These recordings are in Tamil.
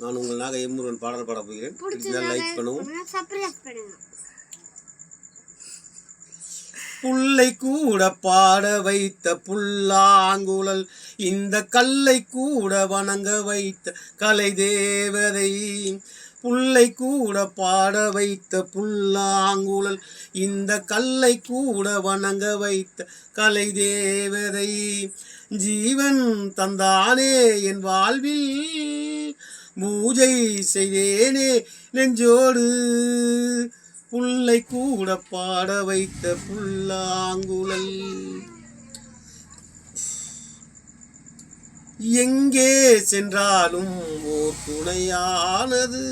நான் உங்கள் நாக எம்முருகன் பாடல் பாட போகிறேன். லைக் பண்ணுவோம். புல்லை கூட பாட வைத்த புல்லாங்குழல், இந்த கல்லை கூட வணங்க வைத்த கலை தேவதை. புல்லை கூட பாட வைத்த புல்லாங்குழல், இந்த கல்லை கூட வணங்க வைத்த கலை தேவதை. ஜீவன் தந்தானே என் வாழ்வில், பூஜை செய்தேனே நெஞ்சோடு. புல்லை கூட பாட வைத்த புல்லாங்குழல். எங்கே சென்றாலும் ஓர் துணையானது,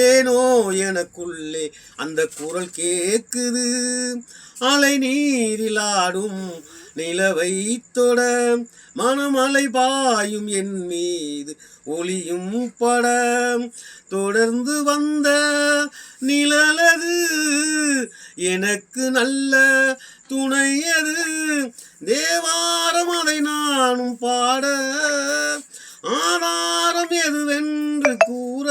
ஏனோ எனக்குள்ளே அந்த குரல் கேக்குது. அலை நீரில் ஆடும் நிலவை தொட, மனமலை பாயும் என் மீது ஒளியும் பட. தொடர்ந்து வந்த நிழலது, எனக்கு நல்ல துணையது. தேவாரம் அதை நானும் பாட, ஆதாரம் எதுவென்று கூற.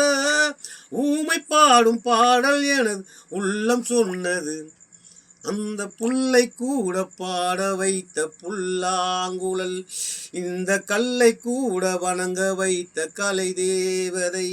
ஊமை பாடும் பாடல் எனது உள்ளம் சொன்னது. அந்த புல்லை கூட பாட வைத்த புல்லாங்குழல், இந்த கல்லை கூட வணங்க வைத்த கலை தேவதை.